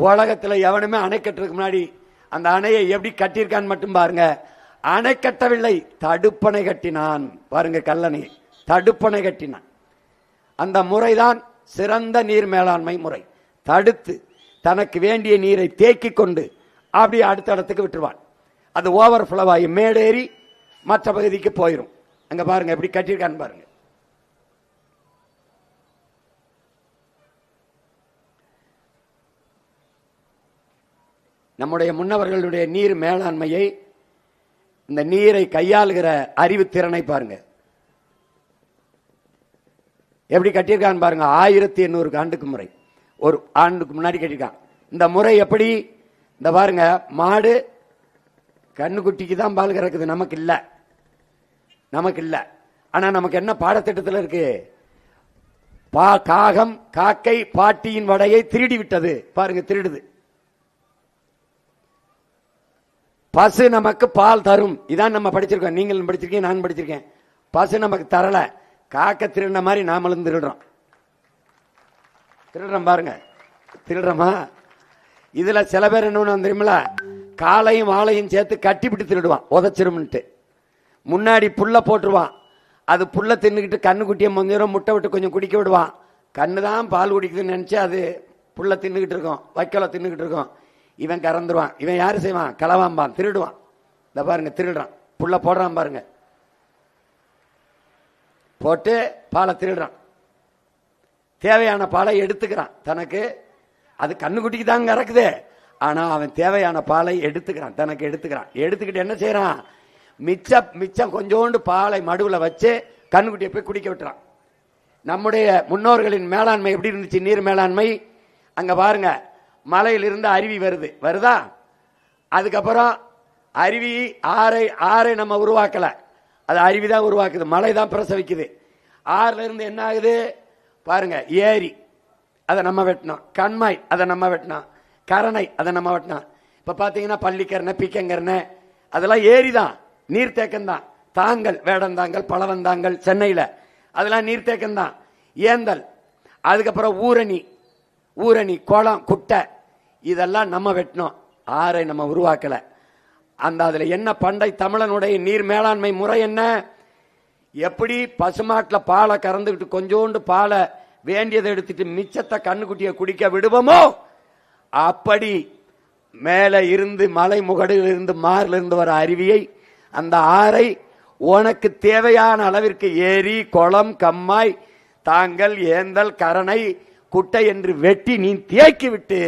உலகத்துல எவனுமே அணை கட்டுறதுக்கு முன்னாடி அந்த அணையை எப்படி கட்டியிருக்கான்னு மட்டும் பாருங்க. அணை கட்டவில்லை, தடுப்பணை கட்டினான். பாருங்க, கல்லணை தடுப்பணை கட்டினான். அந்த முறைதான் சிறந்த நீர் மேலாண்மை முறை. தடுத்து தனக்கு வேண்டிய நீரை தேக்கி கொண்டு அப்படி அடுத்த இடத்துக்கு விட்டுருவான். அது ஓவர் ஃப்ளோ ஆகி மேடேறி மற்ற பகுதிக்கு போயிடும். அங்க பாருங்க எப்படி கட்டியிருக்கான்னு பாருங்க. நம்முடைய முன்னவர்களுடைய நீர் மேலாண்மையை, இந்த நீரை கையாளுகிற அறிவு திறனை பாருங்க எப்படி கட்டியிருக்கான்னு பாருங்க. 1800 ஆண்டுக்கு முறை, ஒரு ஆண்டுக்கு முன்னாடி கட்டியிருக்கான். இந்த முறை எப்படி? இந்த பாருங்க, மாடு கண்ணுக்குட்டிக்கு தான் பால் கறக்குது, நமக்கு இல்ல, நமக்கு இல்ல. ஆனா நமக்கு என்ன பாடத்திட்டத்தில் இருக்கு? காகம் காக்கை பாட்டியின் வடையை திருடி விட்டது. பாருங்க, திருடுது. பசு நமக்கு பால் தரும், இதான் நம்ம படிச்சிருக்கோம். நீங்களும் படிச்சிருக்கீங்க, நான் படிச்சிருக்கேன். பசு நமக்கு தரல, காக்க திருடின மாதிரி நாமளும் திருடுறோம். திருடுறோம் பாருங்க, திருடுறோமா? இதுல சில பேர் என்ன தெரியுமில, காலையும் வாழையும் சேர்த்து கட்டிப்பிட்டு திருடுவான், உதச்சிரும்ட்டு. முன்னாடி புல்ல போட்டுருவான், அது புல்ல தின்னுக்கிட்டு கண்ணுக்குட்டியை கொஞ்சம் முட்டை விட்டு கொஞ்சம் குடிக்க விடுவான். கண்ணு தான் பால் குடிக்குதுன்னு நினைச்சு அது புல்ல தின்னுக்கிட்டு இருக்கும், வைக்கோல தின்னுக்கிட்டு இருக்கும். இவன் கறந்துருவான். இவன் யாரு செய்வான்? களவாம்பான், திருடுவான். இந்த பாருங்க, திருடுறான், புல்ல போடுறான் பாருங்க, போட்டு பாலை திருடுறான். தேவையான பாலை எடுத்துக்கிறான் தனக்கு. அது கண்ணுக்குட்டிக்கு தான் கறக்குது, ஆனா அவன் தேவையான பாலை எடுத்துக்கிறான், தனக்கு எடுத்துக்கிறான். எடுத்துக்கிட்டு என்ன செய்யறான்? மிச்சம் கொஞ்சோண்டு பாலை மடுவுல வச்சு கண்ணுக்குட்டியை போய் குடிக்க விட்டுறான். நம்முடைய முன்னோர்களின் மேலாண்மை எப்படி இருந்துச்சு? நீர் மேலாண்மை. அங்க பாருங்க, மலையிலிருந்து அருவி வருதா? அதுக்கப்புறம் அருவி ஆறை நம்ம உருவாக்கல, அது அருவி தான் உருவாக்குது, மலை தான் பிரசவிக்குது. ஆறுல இருந்து என்ன ஆகுது பாருங்க, ஏரி, அதை நம்ம வெட்டினோம். கண்மாய், அதை நம்ம வெட்டினோம். கரணை, அதை நம்ம வெட்டினோம். இப்ப பாத்தீங்கன்னா பள்ளிக்கரணை, பிக்கங்கரணை, அதெல்லாம் ஏரி தான், நீர்த்தேக்கம் தான். தாங்கல், வேடந்தாங்கல், பழவந்தாங்கல் சென்னையில, அதெல்லாம் நீர்த்தேக்கம் தான். ஏந்தல், அதுக்கப்புறம் ஊரணி, குளம், குட்டை, இதெல்லாம் நம்ம வெட்டினோம். ஆறை நம்ம உருவாக்கல. அந்த அதுல என்ன பண்டை தமிழனுடைய நீர் மேலாண்மை முறை என்ன? எப்படி பசுமாட்டுல பாலை கறந்துக்கிட்டு கொஞ்சோண்டு பாலை வேண்டியதை எடுத்துட்டு மிச்சத்தை கண்ணுக்குட்டியை குடிக்க விடுவோமோ, அப்படி மேல இருந்து மலை முகடில் இருந்து மாறில இருந்து வர அருவியை, அந்த ஆறை உனக்கு தேவையான அளவிற்கு ஏரி, குளம், கம்மாய், தாங்கல், ஏந்தல், கரணை, குட்டை என்று வெட்டி நீ தேக்கி விட்டு